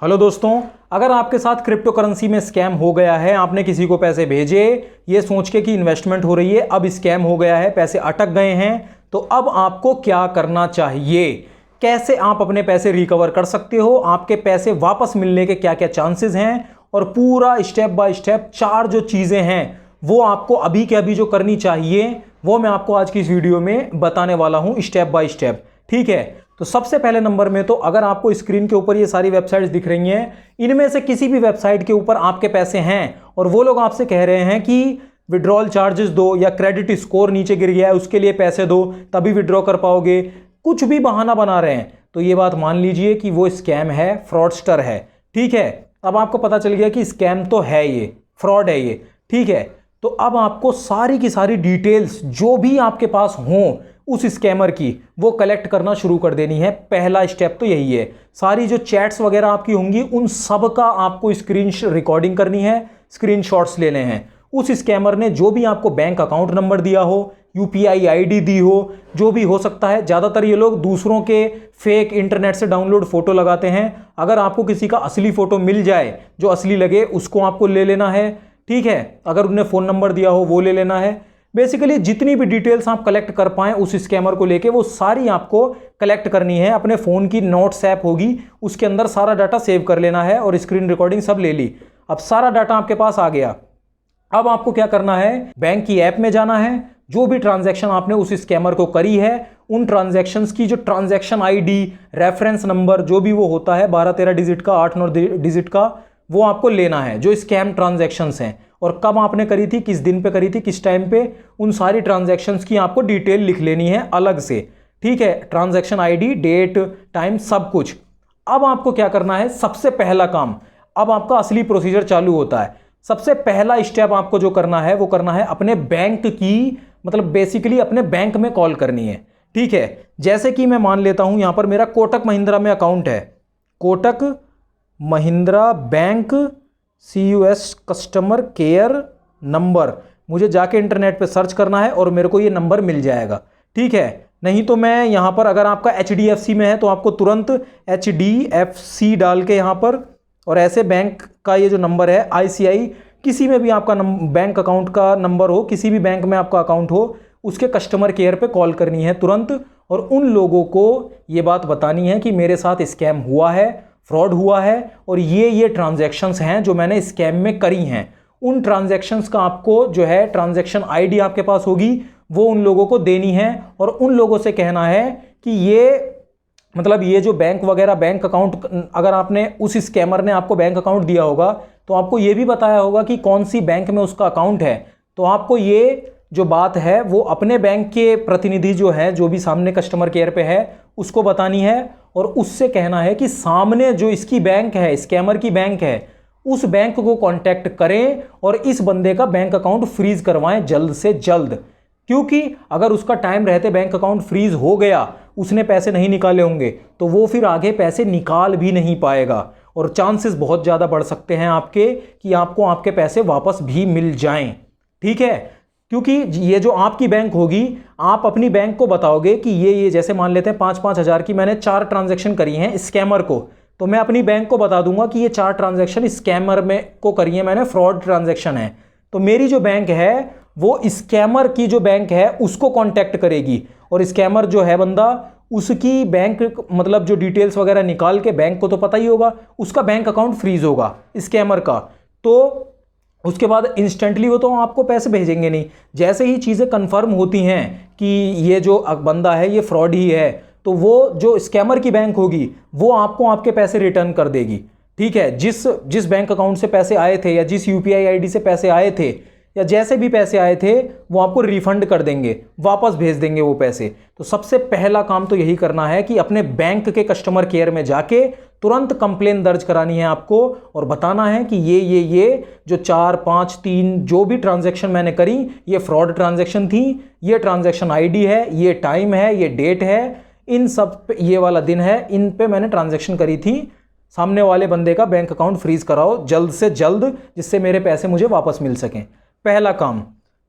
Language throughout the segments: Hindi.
हेलो दोस्तों, अगर आपके साथ क्रिप्टो करेंसी में स्कैम हो गया है, आपने किसी को पैसे भेजे ये सोच के कि इन्वेस्टमेंट हो रही है, अब स्कैम हो गया है, पैसे अटक गए हैं, तो अब आपको क्या करना चाहिए, कैसे आप अपने पैसे रिकवर कर सकते हो, आपके पैसे वापस मिलने के क्या क्या चांसेस हैं, और पूरा स्टेप बाय स्टेप 4 जो चीज़ें हैं वो आपको अभी के अभी जो करनी चाहिए वो मैं आपको आज की इस वीडियो में बताने वाला हूं स्टेप बाय स्टेप। ठीक है, तो सबसे पहले नंबर में तो अगर आपको स्क्रीन के ऊपर ये सारी वेबसाइट्स दिख रही हैं, इनमें से किसी भी वेबसाइट के ऊपर आपके पैसे हैं और वो लोग आपसे कह रहे हैं कि विड्रॉल चार्जेस दो या क्रेडिट स्कोर नीचे गिर गया है उसके लिए पैसे दो तभी विड्रॉ कर पाओगे, कुछ भी बहाना बना रहे हैं, तो ये बात मान लीजिए कि वो स्कैम है, फ्रॉडस्टर है। ठीक है, अब आपको पता चल गया कि स्कैम तो है, ये फ्रॉड है ये। ठीक है, तो अब आपको सारी की सारी डिटेल्स जो भी आपके पास हों उस स्कैमर की वो कलेक्ट करना शुरू कर देनी है। पहला स्टेप तो यही है, सारी जो चैट्स वगैरह आपकी होंगी उन सब का आपको स्क्रीन रिकॉर्डिंग करनी है, स्क्रीनशॉट्स लेने हैं। उस स्कैमर ने जो भी आपको बैंक अकाउंट नंबर दिया हो, यूपीआई आईडी दी हो, जो भी हो सकता है, ज़्यादातर ये लोग दूसरों के फेक इंटरनेट से डाउनलोड फोटो लगाते हैं। अगर आपको किसी का असली फोटो मिल जाए जो असली लगे उसको आपको ले लेना है। ठीक है, अगर उन्हें फ़ोन नंबर दिया हो वो ले लेना है। बेसिकली जितनी भी डिटेल्स आप कलेक्ट कर पाएं उस स्कैमर को लेके वो सारी आपको कलेक्ट करनी है। अपने फ़ोन की नोट्स ऐप होगी उसके अंदर सारा डाटा सेव कर लेना है और स्क्रीन रिकॉर्डिंग सब ले ली। अब सारा डाटा आपके पास आ गया, अब आपको क्या करना है, बैंक की ऐप में जाना है, जो भी ट्रांजैक्शन आपने उस स्कैमर को करी है उन ट्रांजैक्शंस की जो ट्रांजैक्शन आईडी, रेफरेंस नंबर जो भी वो होता है 12-13 डिजिट का, 8-9 डिजिट का, वो आपको लेना है जो स्कैम ट्रांजैक्शंस हैं और कब आपने करी थी, किस दिन पे करी थी, किस टाइम पे, उन सारी ट्रांजैक्शंस की आपको डिटेल लिख लेनी है अलग से। ठीक है, ट्रांजैक्शन आईडी, डेट, टाइम, सब कुछ। अब आपको क्या करना है, सबसे पहला काम, अब आपका असली प्रोसीजर चालू होता है। सबसे पहला स्टेप आपको जो करना है वो करना है अपने बैंक की, मतलब बेसिकली अपने बैंक में कॉल करनी है। ठीक है, जैसे कि मैं मान लेता हूं यहां पर मेरा कोटक महिंद्रा में अकाउंट है, Kotak Mahindra bank CUS customer care number, मुझे जाके इंटरनेट पे सर्च करना है और मेरे को ये नंबर मिल जाएगा। ठीक है, नहीं तो मैं यहाँ पर, अगर आपका HDFC में है तो आपको तुरंत HDFC डाल के यहाँ पर, और ऐसे बैंक का ये जो नंबर है ICI, किसी में भी आपका बैंक अकाउंट का नंबर हो, किसी भी बैंक में आपका अकाउंट हो, उसके कस्टमर केयर पे कॉल करनी है तुरंत और उन लोगों को ये बात बतानी है कि मेरे साथ स्कैम हुआ है, फ्रॉड हुआ है और ये ट्रांजैक्शंस हैं जो मैंने स्कैम में करी हैं। उन ट्रांजैक्शंस का आपको जो है ट्रांजैक्शन आईडी आपके पास होगी वो उन लोगों को देनी है और उन लोगों से कहना है कि ये, मतलब ये जो बैंक वगैरह, बैंक अकाउंट, अगर आपने, उस स्कैमर ने आपको बैंक अकाउंट दिया होगा तो आपको ये भी बताया होगा कि कौन सी बैंक में उसका अकाउंट है, तो आपको ये जो बात है वो अपने बैंक के प्रतिनिधि जो है, जो भी सामने कस्टमर केयर पे है, उसको बतानी है और उससे कहना है कि सामने जो इसकी बैंक है, स्कैमर की बैंक है, उस बैंक को कांटेक्ट करें और इस बंदे का बैंक अकाउंट फ्रीज करवाएं जल्द से जल्द। क्योंकि अगर उसका टाइम रहते बैंक अकाउंट फ्रीज हो गया, उसने पैसे नहीं निकाले होंगे, तो वो फिर आगे पैसे निकाल भी नहीं पाएगा और चांसेस बहुत ज़्यादा बढ़ सकते हैं आपके कि आपको आपके पैसे वापस भी मिल जाएं। ठीक है, क्योंकि ये जो आपकी बैंक होगी, आप अपनी बैंक को बताओगे कि ये जैसे मान लेते हैं 5-5 हज़ार की मैंने 4 ट्रांजैक्शन करी हैं स्कैमर को, तो मैं अपनी बैंक को बता दूंगा कि ये 4 ट्रांजैक्शन स्कैमर में को करी है मैंने, फ्रॉड ट्रांजैक्शन है। तो मेरी जो बैंक है वो स्कैमर की जो बैंक है उसको कांटेक्ट करेगी और स्कैमर जो है बंदा, उसकी बैंक, मतलब जो डिटेल्स वगैरह निकाल के, बैंक को तो पता ही होगा, उसका बैंक अकाउंट फ्रीज होगा स्कैमर का, तो उसके बाद इंस्टेंटली वो तो आपको पैसे भेजेंगे नहीं। जैसे ही चीज़ें कंफर्म होती हैं कि ये जो बंदा है ये फ्रॉड ही है, तो वो जो स्कैमर की बैंक होगी वो आपको आपके पैसे रिटर्न कर देगी। ठीक है, जिस बैंक अकाउंट से पैसे आए थे या जिस UPI आईडी से पैसे आए थे या जैसे भी पैसे आए थे वो आपको रिफंड कर देंगे, वापस भेज देंगे वो पैसे। तो सबसे पहला काम तो यही करना है कि अपने बैंक के कस्टमर केयर में जाके तुरंत कंप्लेन दर्ज करानी है आपको और बताना है कि ये जो 4-5-3 जो भी ट्रांजैक्शन मैंने करी ये फ्रॉड ट्रांजैक्शन थी, ये ट्रांजैक्शन आईडी है, ये टाइम है, ये डेट है, इन सब पे, ये वाला दिन है, इन पे मैंने ट्रांजैक्शन करी थी, सामने वाले बंदे का बैंक अकाउंट फ्रीज कराओ जल्द से जल्द जिससे मेरे पैसे मुझे वापस मिल सकें। पहला काम।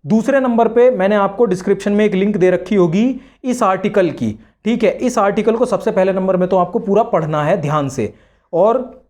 दूसरे नंबर पे मैंने आपको डिस्क्रिप्शन में एक लिंक दे रखी होगी इस आर्टिकल की। ठीक है, इस आर्टिकल को सबसे पहले नंबर में तो आपको पूरा पढ़ना है ध्यान से, और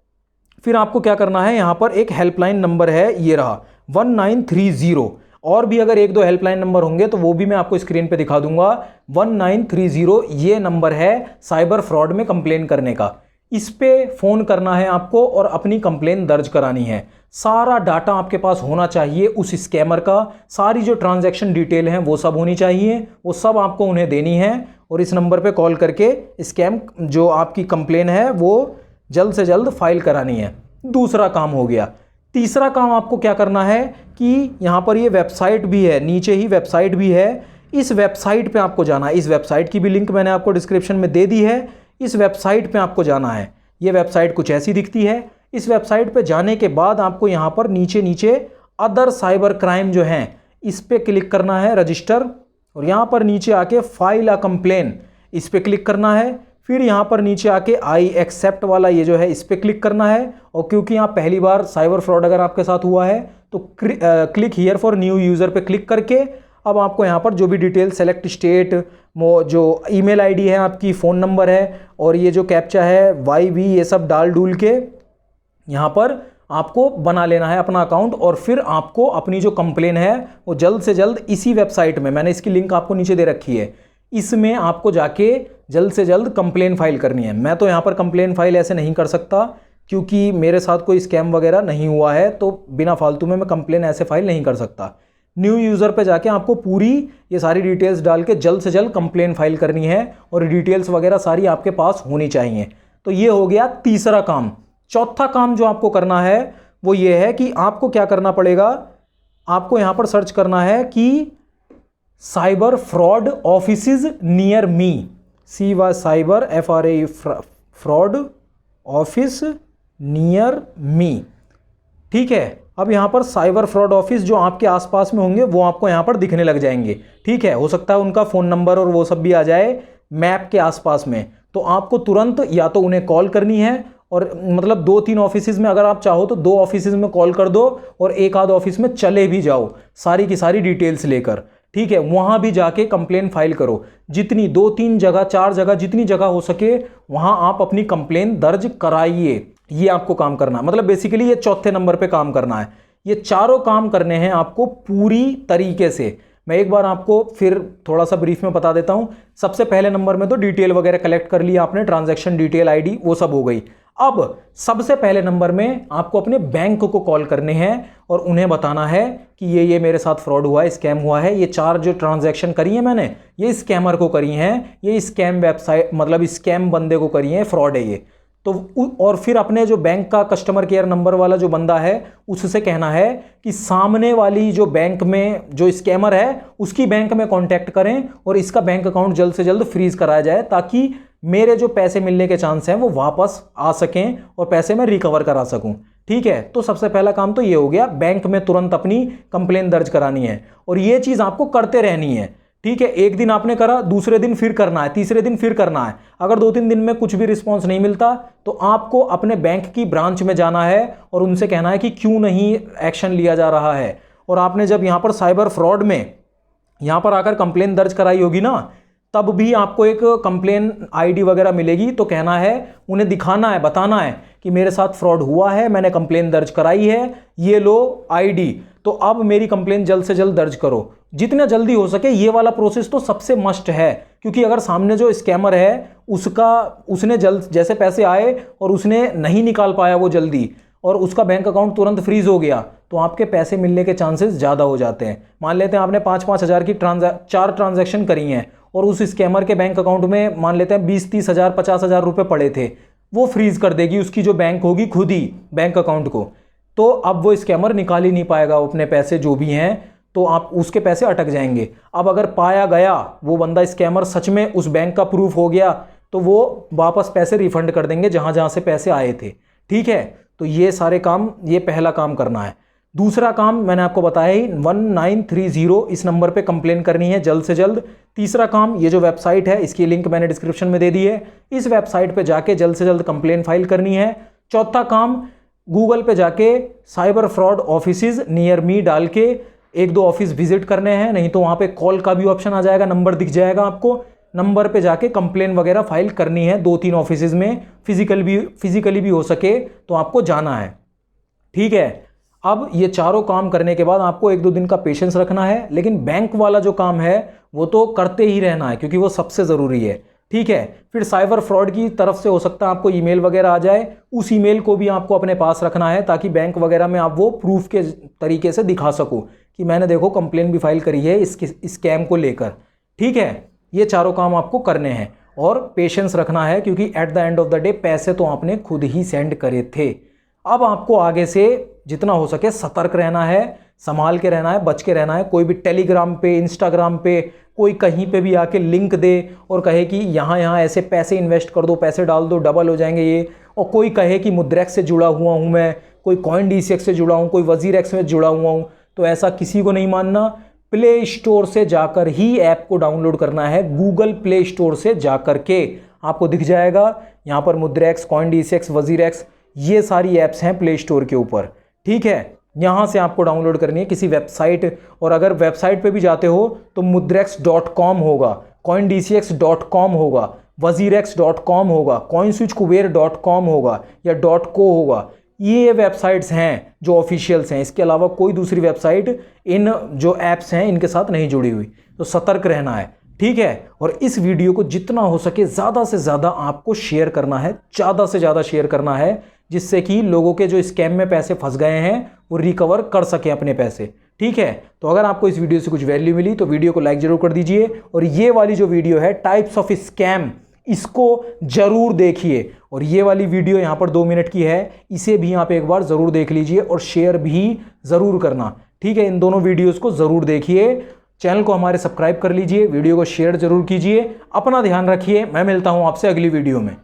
फिर आपको क्या करना है, यहाँ पर एक हेल्पलाइन नंबर है, ये रहा 1930। और भी अगर एक दो हेल्पलाइन नंबर होंगे तो वो भी मैं आपको स्क्रीन पे दिखा दूंगा। 1930 ये नंबर है साइबर फ्रॉड में कंप्लेन करने का। इस पे फ़ोन करना है आपको और अपनी कंप्लेन दर्ज करानी है। सारा डाटा आपके पास होना चाहिए उस स्कैमर का, सारी जो ट्रांजैक्शन डिटेल हैं वो सब होनी चाहिए, वो सब आपको उन्हें देनी है और इस नंबर पे कॉल करके स्कैम जो आपकी कंप्लेन है वो जल्द से जल्द फाइल करानी है। दूसरा काम हो गया। तीसरा काम आपको क्या करना है कि यहाँ पर ये वेबसाइट भी है, नीचे ही वेबसाइट भी है, इस वेबसाइट पे आपको जाना है। इस वेबसाइट की भी लिंक मैंने आपको डिस्क्रिप्शन में दे दी है। इस वेबसाइट पे आपको जाना है। ये वेबसाइट कुछ ऐसी दिखती है। इस वेबसाइट पे जाने के बाद आपको यहाँ पर नीचे नीचे अदर साइबर क्राइम जो हैं इस पे क्लिक करना है, रजिस्टर, और यहाँ पर नीचे आके फाइल अ कंप्लेन इस पे क्लिक करना है। फिर यहाँ पर नीचे आके आई एक्सेप्ट वाला ये जो है इस पे क्लिक करना है। और क्योंकि यहाँ पहली बार साइबर फ्रॉड अगर आपके साथ हुआ है तो click here for new user पे क्लिक करके अब आपको यहाँ पर जो भी डिटेल सेलेक्ट स्टेट, जो ईमेल आईडी है आपकी, फ़ोन नंबर है और ये जो कैप्चा है YV, ये सब डाल डूल के यहाँ पर आपको बना लेना है अपना अकाउंट। और फिर आपको अपनी जो कंप्लेन है वो जल्द से जल्द इसी वेबसाइट में, मैंने इसकी लिंक आपको नीचे दे रखी है, इसमें आपको जाके जल्द से जल्द कंप्लेन फाइल करनी है। मैं तो यहाँ पर कंप्लेन फाइल ऐसे नहीं कर सकता क्योंकि मेरे साथ कोई स्कैम वगैरह नहीं हुआ है, तो बिना फालतू में मैं कंप्लेन ऐसे फाइल नहीं कर सकता। न्यू यूज़र पे जाके आपको पूरी ये सारी डिटेल्स डाल के जल्द से जल्द कंप्लेन फाइल करनी है और डिटेल्स वगैरह सारी आपके पास होनी चाहिए। तो ये हो गया तीसरा काम। चौथा काम जो आपको करना है वो ये है कि आपको क्या करना पड़ेगा, आपको यहाँ पर सर्च करना है कि cyber fraud offices near me, cyber FRAE fraud office near me. ठीक है, अब यहाँ पर साइबर फ्रॉड ऑफिस जो आपके आसपास में होंगे वो आपको यहाँ पर दिखने लग जाएंगे। ठीक है, हो सकता है उनका फ़ोन नंबर और वो सब भी आ जाए मैप के आसपास में, तो आपको तुरंत या तो उन्हें कॉल करनी है, और मतलब 2-3 ऑफिसेज में अगर आप चाहो तो 2 ऑफिसेज में कॉल कर दो और एक आध ऑफिस में चले भी जाओ सारी की सारी डिटेल्स लेकर। ठीक है, वहाँ भी जाके कंप्लेन फाइल करो। जितनी 2-3 जगह 4 जगह जितनी जगह हो सके वहाँ आप अपनी कंप्लेन दर्ज कराइए। ये आपको काम करना, मतलब बेसिकली ये चौथे नंबर पे काम करना है। ये चारों काम करने हैं आपको पूरी तरीके से। मैं एक बार आपको फिर थोड़ा सा ब्रीफ में बता देता हूँ। सबसे पहले नंबर में तो डिटेल वगैरह कलेक्ट कर लिया आपने, ट्रांजैक्शन डिटेल, ID वो सब हो गई। अब सबसे पहले नंबर में आपको अपने बैंक को कॉल करने हैं और उन्हें बताना है कि ये मेरे साथ फ्रॉड हुआ है, स्कैम हुआ है, ये 4 जो ट्रांजैक्शन करी है मैंने ये स्कैमर को करी हैं, ये स्कैम वेबसाइट मतलब स्कैम बंदे को करी है, फ्रॉड है ये। तो और फिर अपने जो बैंक का कस्टमर केयर नंबर वाला जो बंदा है उससे कहना है कि सामने वाली जो बैंक में जो स्कैमर है उसकी बैंक में कांटेक्ट करें और इसका बैंक अकाउंट जल्द से जल्द फ्रीज कराया जाए ताकि मेरे जो पैसे मिलने के चांस हैं वो वापस आ सकें और पैसे मैं रिकवर करा सकूं। ठीक है, तो सबसे पहला काम तो ये हो गया, बैंक में तुरंत अपनी कंप्लेन दर्ज करानी है और ये चीज़ आपको करते रहनी है। ठीक है, एक दिन आपने करा, दूसरे दिन फिर करना है, तीसरे दिन फिर करना है। अगर 2-3 दिन में कुछ भी रिस्पॉन्स नहीं मिलता तो आपको अपने बैंक की ब्रांच में जाना है और उनसे कहना है कि क्यों नहीं एक्शन लिया जा रहा है। और आपने जब यहाँ पर साइबर फ्रॉड में यहाँ पर आकर कंप्लेन दर्ज कराई होगी ना, तब भी आपको एक कंप्लेन ID वगैरह मिलेगी, तो कहना है, उन्हें दिखाना है, बताना है कि मेरे साथ फ्रॉड हुआ है, मैंने कंप्लेन दर्ज कराई है, ये लो ID, तो अब मेरी कंप्लेन जल्द से जल्द दर्ज करो। जितना जल्दी हो सके ये वाला प्रोसेस तो सबसे मस्ट है, क्योंकि अगर सामने जो स्कैमर है उसने जल्द जैसे पैसे आए और उसने नहीं निकाल पाया वो जल्दी और उसका बैंक अकाउंट तुरंत फ्रीज हो गया तो आपके पैसे मिलने के चांसेस ज़्यादा हो जाते हैं। मान लेते हैं आपने 5-5 हज़ार की 4 ट्रांजैक्शन करी हैं और उस स्कैमर के बैंक अकाउंट में मान लेते हैं 20-30 हज़ार 50 हज़ार रुपये पड़े थे, वो फ्रीज कर देगी उसकी जो बैंक होगी खुद ही बैंक अकाउंट को। तो अब वो स्कैमर निकाल ही नहीं पाएगा अपने पैसे जो भी हैं, तो आप उसके पैसे अटक जाएंगे। अब अगर पाया गया वो बंदा स्कैमर सच में उस बैंक का प्रूफ हो गया तो वो वापस पैसे रिफंड कर देंगे जहाँ जहाँ से पैसे आए थे। ठीक है, तो ये सारे काम, ये पहला काम करना है। दूसरा काम मैंने आपको बताया ही, 1930 इस नंबर पे कंप्लेन करनी है जल्द से जल्द। तीसरा काम, ये जो वेबसाइट है इसकी लिंक मैंने डिस्क्रिप्शन में दे दी है, इस वेबसाइट पे जाके जल्द से जल्द कंप्लेन फाइल करनी है। चौथा काम, गूगल पे जाके cyber fraud offices near me डाल के 1-2 ऑफिस विजिट करने हैं, नहीं तो वहाँ पे कॉल का भी ऑप्शन आ जाएगा, नंबर दिख जाएगा आपको, नंबर पे जाके कंप्लेन वगैरह फाइल करनी है 2-3 ऑफिसेज में, फिजिकली भी हो सके तो आपको जाना है। ठीक है, अब ये चारों काम करने के बाद आपको 1-2 दिन का पेशेंस रखना है, लेकिन बैंक वाला जो काम है वो तो करते ही रहना है क्योंकि वो सबसे ज़रूरी है। ठीक है, फिर साइबर फ्रॉड की तरफ से हो सकता है आपको ईमेल वगैरह आ जाए, उस ईमेल को भी आपको अपने पास रखना है ताकि बैंक वगैरह में आप वो प्रूफ के तरीके से दिखा सको कि मैंने देखो कंप्लेन भी फाइल करी है इस स्कैम को लेकर। ठीक है, ये चारों काम आपको करने हैं और पेशेंस रखना है क्योंकि at the end of the day पैसे तो आपने खुद ही सेंड करे थे। अब आपको आगे से जितना हो सके सतर्क रहना है, संभाल के रहना है, बच के रहना है। कोई भी टेलीग्राम पे, इंस्टाग्राम पे, कोई कहीं पे भी आके लिंक दे और कहे कि यहाँ ऐसे पैसे इन्वेस्ट कर दो, पैसे डाल दो, डबल हो जाएंगे ये, और कोई कहे कि मुद्रेक्स से जुड़ा हुआ हूँ मैं, कोई CoinDCX से जुड़ा हूँ, कोई WazirX में जुड़ा हुआ हूँ, तो ऐसा किसी को नहीं मानना। प्ले स्टोर से जाकर ही ऐप को डाउनलोड करना है, गूगल प्ले स्टोर से जाकर के आपको दिख जाएगा यहाँ पर मुद्रेक्स, CoinDCX, WazirX, ये सारी ऐप्स हैं प्ले स्टोर के ऊपर। ठीक है, यहाँ से आपको डाउनलोड करनी है किसी वेबसाइट, और अगर वेबसाइट पे भी जाते हो तो मुद्रेक्स.com होगा, CoinDCX.com होगा, WazirX.com होगा, CoinSwitchKuber.com होगा या .co होगा। ये वेबसाइट्स हैं जो ऑफिशियल्स हैं, इसके अलावा कोई दूसरी वेबसाइट इन जो ऐप्स हैं इनके साथ नहीं जुड़ी हुई, तो सतर्क रहना है। ठीक है, और इस वीडियो को जितना हो सके ज़्यादा से ज़्यादा आपको शेयर करना है, ज़्यादा से ज़्यादा शेयर करना है, जिससे कि लोगों के जो स्कैम में पैसे फंस गए हैं वो रिकवर कर सके अपने पैसे। ठीक है, तो अगर आपको इस वीडियो से कुछ वैल्यू मिली तो वीडियो को लाइक जरूर कर दीजिए, और ये वाली जो वीडियो है टाइप्स ऑफ स्कैम, इसको जरूर देखिए, और ये वाली वीडियो यहाँ पर 2 मिनट की है, इसे भी आप एक बार ज़रूर देख लीजिए और शेयर भी ज़रूर करना। ठीक है, इन दोनों वीडियोज़ को ज़रूर देखिए, चैनल को हमारे सब्सक्राइब कर लीजिए, वीडियो को शेयर जरूर कीजिए। अपना ध्यान रखिए, मैं मिलता हूँ आपसे अगली वीडियो में।